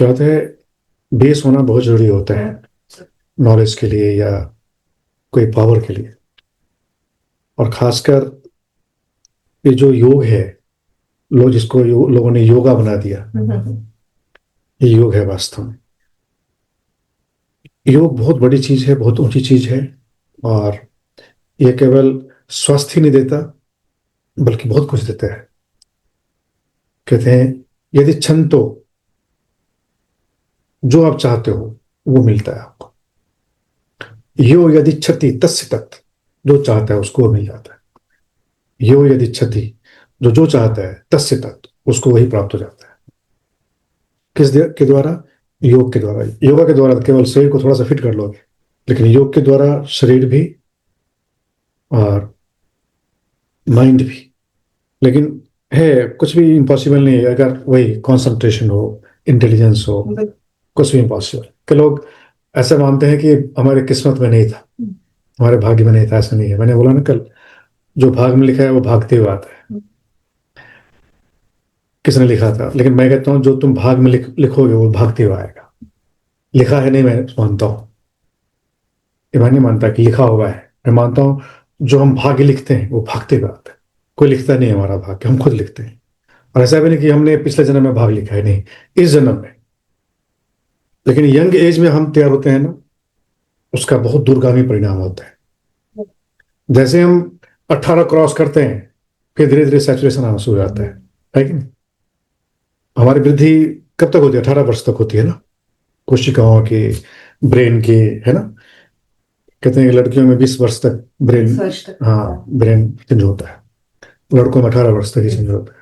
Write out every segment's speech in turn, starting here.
क्या होता है, बेस होना बहुत जरूरी होता है नॉलेज के लिए या कोई पावर के लिए। और खासकर ये जो योग है, जिसको लोगों ने योगा बना दिया, ये योग है वास्तव में। योग बहुत बड़ी चीज है, बहुत ऊंची चीज है। और ये केवल स्वस्थ ही नहीं देता, बल्कि बहुत कुछ देता है। कहते हैं, यदि छंतो, जो आप चाहते हो वो मिलता है आपको। यो यदि क्षति तस्य तत्, जो चाहता है उसको वो मिल जाता है। यो यदि क्षति, जो चाहता है, तस्य तत्, उसको वही प्राप्त हो जाता है। के द्वारा? योग के द्वारा। योगा के द्वारा केवल शरीर को थोड़ा सा फिट कर लोगे, लेकिन योग के द्वारा शरीर भी और माइंड भी। लेकिन है, कुछ भी इम्पॉसिबल नहीं है अगर वही कंसंट्रेशन हो, इंटेलिजेंस हो। कुछ भी इम्पॉसिबल कि लोग ऐसे मानते हैं कि हमारे किस्मत में नहीं था, हमारे भाग्य में नहीं था। ऐसा नहीं है। मैंने बोला ना कल, जो भाग में लिखा है वो भागते हुए आता है। किसने लिखा था? लेकिन मैं कहता हूँ जो तुम भाग में लिखोगे वो भागते हुए आएगा। लिखा है नहीं, मैं मानता हूँ। ये मैं नहीं मानता कि लिखा हुआ है। मैं मानता हूँ जो हम भाग्य लिखते हैं वो भागते हुए आता है। कोई लिखता नहीं है हमारा भाग्य, हम खुद लिखते हैं। और ऐसा भी नहीं कि हमने पिछले जन्म में भाग लिखा है, नहीं, इस जन्म में। लेकिन यंग एज में हम तैयार होते हैं ना, उसका बहुत दूरगामी परिणाम होता है। जैसे हम 18 क्रॉस करते हैं, फिर धीरे धीरे सैचुरेशन आना शुरू हो जाता है कि नहीं? हमारी वृद्धि कब तक होती है? 18 वर्ष तक होती है ना, कोशिकाओं की, ब्रेन की, है ना। कहते हैं कि लड़कियों में 20 वर्ष तक ब्रेन, हाँ, ब्रेन चेंज होता है। लड़कों में 18 वर्ष तक ही चेंज होता है।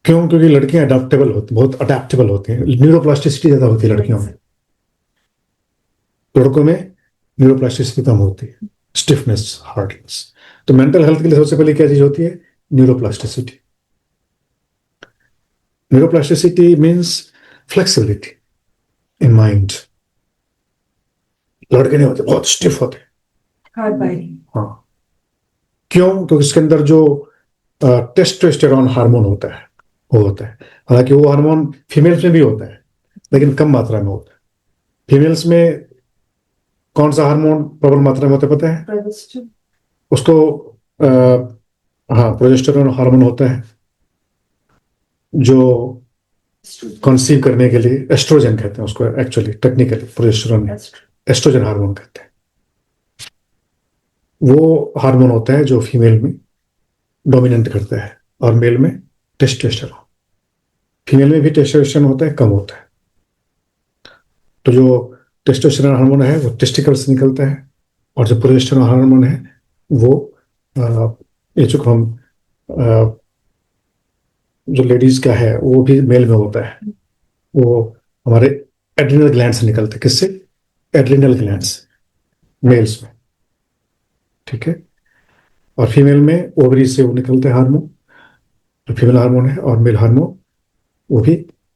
क्यों? क्योंकि लड़कियां अडेप्टेबल होती, बहुत अडेप्टेबल होती हैं। न्यूरोप्लास्टिसिटी ज्यादा होती है लड़कियों में। लड़कों में न्यूरोप्लास्टिसिटी कम होती है, स्टिफनेस, हार्डनेस। तो मेंटल हेल्थ के लिए सबसे पहले क्या चीज होती है? Neuroplasticity. Neuroplasticity means flexibility in mind. लड़के नहीं होते, बहुत स्टिफ होते। Hard biting. हाँ। क्यों? क्योंकि इसके अंदर जो टेस्टोस्टेरोन हार्मोन होता है वो होता है। हालांकि वो हार्मोन फीमेल्स में भी होता है, लेकिन कम मात्रा में होता है। फीमेल्स में कौन सा हार्मोन प्रबल मात्रा में होता है पता है? उसको आ, हाँ, प्रोजेस्टेरोन हार्मोन होता है, जो कंसीव करने के लिए एस्ट्रोजन कहते हैं उसको। Actually technically progesterone oestrogen hormone कहते हैं। वो हार्मोन होता है जो फीमेल में डोमिनेंट करता है, और मेल में टेस्टोस्टेरोन। फीमेल में भी टेस्टोस्टेरोन होता है, कम होता है। तो जो टेस्टोस्टेरोन हार्मोन है वो टेस्टिकल से निकलता है, और जो प्रोजेस्टेरोन हार्मोन है वो ये जो हम अ, जो लेडीज का है वो भी मेल में होता है। वो हमारे एड्रिनल ग्लैंड से निकलते हैं। किससे? एड्रिनल ग्लैंड से, मेल्स में। ठीक है। और फीमेल में ओवरी से वो निकलते हैं हार्मोन, जो फीमेल हार्मोन है। और मेल हार्मोन वो भी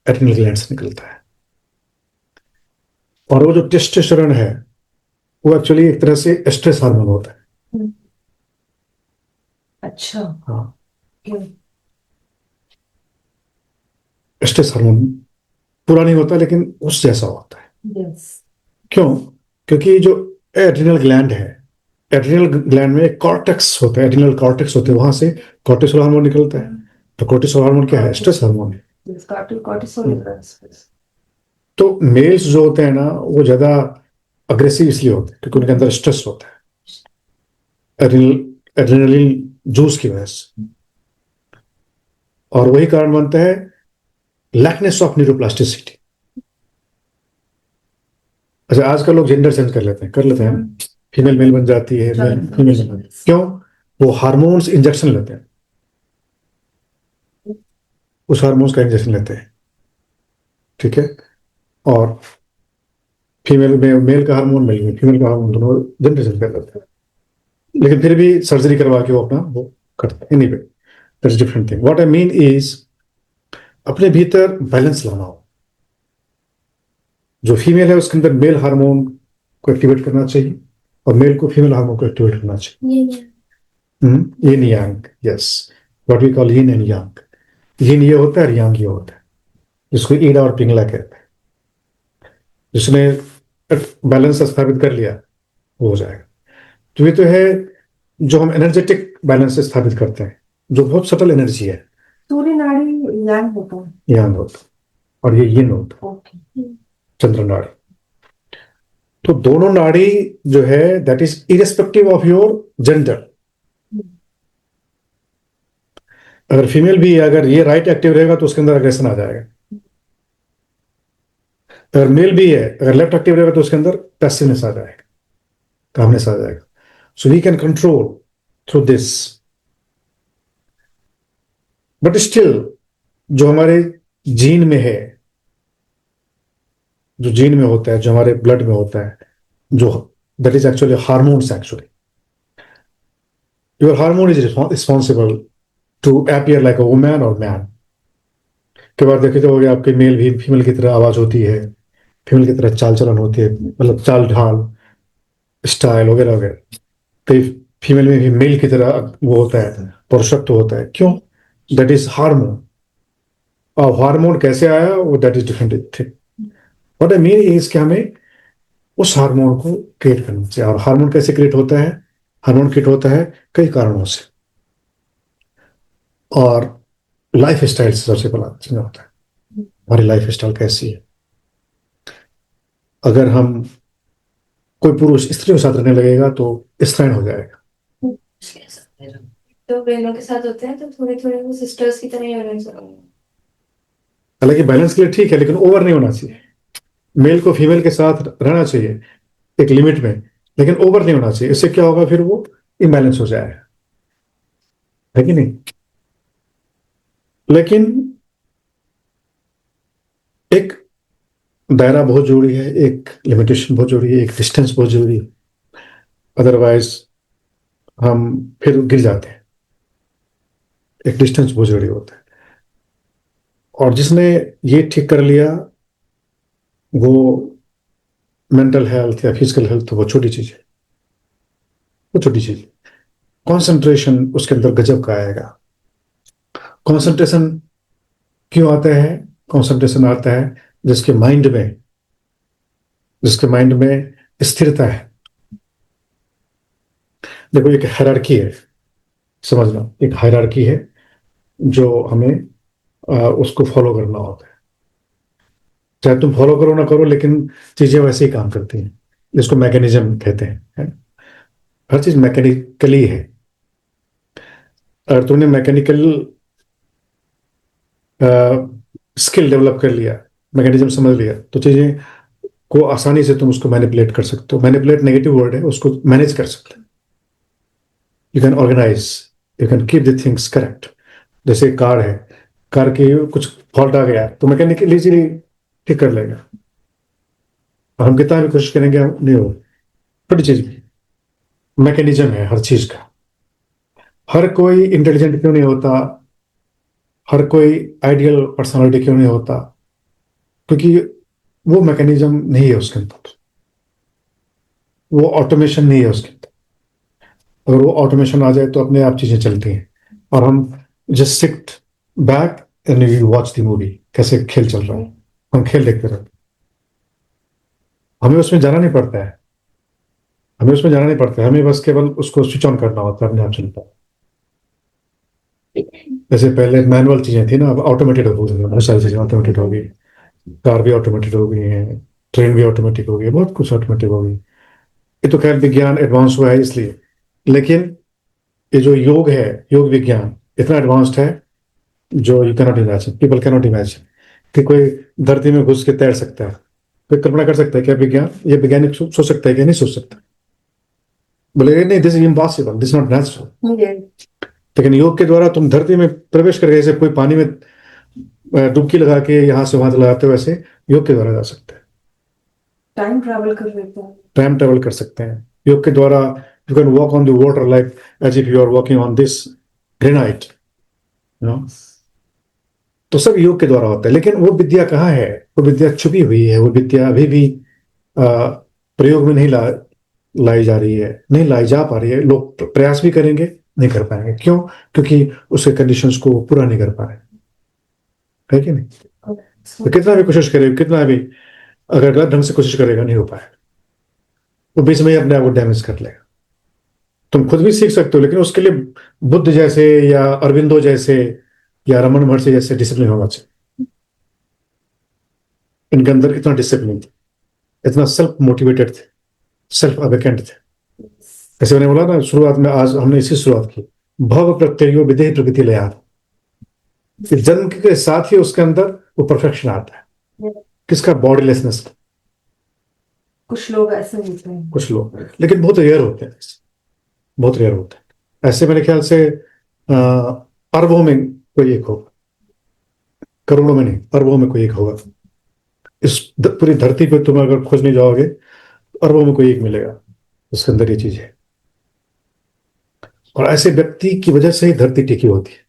एड्रिनल ग्लैंड से निकलता है। और वो जो टेस्टोस्टेरोन है वो एक्चुअली एक तरह से स्ट्रेस हार्मोन होता है। अच्छा। हाँ, स्ट्रेस हार्मोन पूरा नहीं होता, लेकिन उस जैसा होता है। yes. क्यों? क्योंकि जो एड्रिनल ग्लैंड है, एड्रिनल ग्लैंड में कॉर्टेक्स होता है, एड्रिनल कॉर्टेक्स होते हैं, वहां से कॉर्टिसोल हार्मोन निकलता है। तो कॉर्टिसोल हार्मोन क्या है? स्ट्रेस हार्मोन है। तो मेल्स जो होते हैं ना वो ज्यादा अग्रेसिव इसलिए होते हैं क्योंकि उनके अंदर स्ट्रेस होता है, एड्रेनलिन जूस की वजह से। और वही कारण बनता है लैकनेस ऑफ न्यूरोप्लास्टिसिटी। अच्छा, आजकल लोग जेंडर चेंज कर लेते हैं। फीमेल मेल बन जाती है, मेल फीमेल बन जाती है। क्यों? वो हार्मोन्स इंजेक्शन लेते हैं, उस हार्मोन्स का इंजेक्शन लेते हैं। ठीक है। और फीमेल में मेल का हार्मोन, मेल में फीमेल का हार्मोन, दोनों जेंडर चेंज कर लेते हैं। लेकिन फिर भी सर्जरी करवा के वो अपना वो करते हैं। Anyway, that's different thing. What I mean is, अपने भीतर बैलेंस लाना हो। जो फीमेल है उसके अंदर मेल हार्मोन को एक्टिवेट करना चाहिए, और मेल को फीमेल हार्मोन को एक्टिवेट करना चाहिए। Yin yang, yes, what we call yin and yang. Yin ये होता है और यांग ये होता है। जिसको ईड़ा और पिंगला कहते हैं। जिसने बैलेंस स्थापित कर लिया वो हो जाएगा। तो ये तो है जो हम एनर्जेटिक बैलेंस स्थापित करते हैं, जो बहुत सटल एनर्जी है। सूर्य नाड़ी यांग होता है। यांग होता और ये यिन होता, ओके। चंद्र नाड़ी। तो दोनों नाड़ी जो है that is irrespective of your gender. अगर फीमेल भी है, अगर ये राइट एक्टिव रहेगा तो उसके अंदर अग्रेशन आ जाएगा। अगर मेल भी है, अगर लेफ्ट एक्टिव रहेगा तो उसके अंदर पैसिवनेस आ जाएगा, कामनेस आ जाएगा। So we can control through this. But still जो हमारे जीन में है, जो जीन में होता है, जो हमारे ब्लड में होता है, जो that is actually hormones. Actually your hormone is responsible to appear like a woman और मैन। के बाद देखे जाओगे आपके मेल भी फीमेल की तरह आवाज होती है, फीमेल की तरह चाल चलन होती है, मतलब चाल ढाल, स्टाइल वगैरह वगैरह। कई फीमेल में भी मेल की तरह वो होता है, पुरुषत्व होता है। क्यों? That is hormone. और हार्मोन कैसे आया वो that is different thing. What I mean is कि हमें उस हार्मोन को क्रिएट करना चाहिए। और हार्मोन कैसे क्रिएट होता है? हार्मोन क्रिएट होता है कई कारणों से, और लाइफ स्टाइल से सबसे बड़ा चीज होता है। हमारी लाइफ स्टाइल कैसी है? अगर हम कोई पुरुष स्त्री के साथ रहने लगेगा तो स्त्रैण हो जाएगा। तो बहनों के साथ होते हैं तो थोड़े थोड़े वो सिस्टर्स की तरह ही होने चाहिए। हालांकि बैलेंस के लिए ठीक है, लेकिन ओवर नहीं होना चाहिए। मेल को फीमेल के साथ रहना चाहिए एक लिमिट में, लेकिन ओवर नहीं होना चाहिए। इससे क्या होगा? फिर वो इम्बैलेंस हो जाएगा, है कि नहीं? लेकिन एक दायरा बहुत जरूरी है, एक लिमिटेशन बहुत जरूरी है, एक डिस्टेंस बहुत जरूरी है। अदरवाइज हम फिर गिर जाते हैं। एक डिस्टेंस बहुत जरूरी होता है। और जिसने ये ठीक कर लिया वो मेंटल हेल्थ या फिजिकल हेल्थ तो वो छोटी चीज है, वो छोटी चीज है। कॉन्सेंट्रेशन उसके अंदर गजब का आएगा। कॉन्सेंट्रेशन क्यों आता है? कॉन्सेंट्रेशन आता है जिसके माइंड में, जिसके माइंड में स्थिरता है। देखो एक हायरार्की है, समझना, एक हायरार्की है जो हमें उसको फॉलो करना होता है। चाहे तुम फॉलो करो ना करो, लेकिन चीजें वैसे ही काम करती हैं। जिसको मैकेनिज्म कहते हैं, है? हर चीज मैकेनिकली है। अगर तुमने मैकेनिकल स्किल डेवलप कर लिया, मैकेनिज्म समझ लिया, तो चीजें को आसानी से तुम उसको मैनिपुलेट कर सकते हो। मैनिपुलेट नेगेटिव वर्ड है, उसको मैनेज कर सकते हो। You can organise, you can keep the things correct. जैसे कार है, कार की कुछ फॉल्ट आ गया तो मैकेनिकल इजीली ठीक कर लेगा, और हम कितना भी कोशिश करेंगे नहीं हो। छोटी चीज मैकेनिज्म है हर चीज का। हर कोई इंटेलिजेंट क्यों नहीं होता, हर कोई आइडियल पर्सनालिटी क्यों नहीं होता? क्योंकि वो मैकेनिज्म नहीं है उसके अंदर, वो ऑटोमेशन नहीं है उसके अंदर। अगर वो ऑटोमेशन आ जाए तो अपने आप चीजें चलती हैं, और हम just sit back and you watch the movie, कैसे खेल चल रहा है, हम खेल देखते रहते हैं। हमें उसमें जाना नहीं पड़ता है, हमें उसमें जाना नहीं पड़ता है, हमें बस केवल उसको स्विच ऑन करना होता है, अपने आप चलता है। जैसे पहले मैनुअल चीजें थी ना, अब ऑटोमेटेड हो गई, बहुत सारी चीजें ऑटोमेटेड हो गई। कार भी ऑटोमेटेड हो गई है, ट्रेन भी ऑटोमेटिक हो गई है, बहुत कुछ ऑटोमेटिक हो गई। ये तो खैर विज्ञान एडवांस हुआ है इसलिए। लेकिन ये जो योग है, योग विज्ञान इतना एडवांस्ड है जो you cannot imagine, people cannot imagine कि कोई धरती में घुस के तैर सकता है। कोई कल्पना कर सकता है क्या? विज्ञान, ये वैज्ञानिक सोच सकता है क्या? नहीं सोच सकता। बोले नहीं, this is impossible, this not natural. लेकिन योग के द्वारा तुम धरती में प्रवेश करके, जैसे कोई पानी में डुबकी लगा के यहाँ से वहां लगाते हो, वैसे योग के द्वारा जा सकते हैं। टाइम ट्रैवल कर लेते हैं, टाइम ट्रेवल कर सकते हैं योग के द्वारा। You can walk on the water like as if you are walking on this granite, you know. तो सब योग के द्वारा होता है। लेकिन वो विद्या कहाँ है? वो विद्या छुपी हुई है। वो विद्या अभी भी प्रयोग में नहीं लाई जा रही है, नहीं लाई जा पा रही है। लोग प्रयास भी करेंगे, नहीं कर पाएंगे। क्यों? क्योंकि उसके कंडीशंस को पूरा नहीं कर पा रहे, है कि नहीं? तो कितना भी कोशिश करे, कितना भी अगर गलत ढंग से कोशिश करेगा, नहीं हो पाएगा, वो बीच में ही अपने आप को डैमेज कर लेगा। तुम खुद भी सीख सकते हो, लेकिन उसके लिए बुद्ध जैसे या अरविंदो जैसे या रमन महर्षि जैसे डिसिप्लिन होना चाहिए। इनके अंदर इतना डिसिप्लिन था, इतना सेल्फ मोटिवेटेड थे, सेल्फ अवेकेंट थे। जैसे मैंने बोला ना शुरुआत में, आज हमने इसी शुरुआत की, भव प्रत्ययो विदेह प्रकृति लया। फिर जन्म के साथ ही उसके अंदर वो परफेक्शन आता है। किसका? बॉडीलेसनेस का। कुछ लोग ऐसे होते हैं, कुछ लोग, लेकिन बहुत रेयर होते हैं, बहुत रेयर होते हैं ऐसे। मेरे ख्याल से अरबों में कोई एक होगा, करोड़ों में नहीं, अरबों में कोई एक होगा। इस पूरी धरती पे तुम अगर खोजने जाओगे, अरबों में कोई एक मिलेगा उसके अंदर ये चीज है। और ऐसे व्यक्ति की वजह से ही धरती टिकी होती है।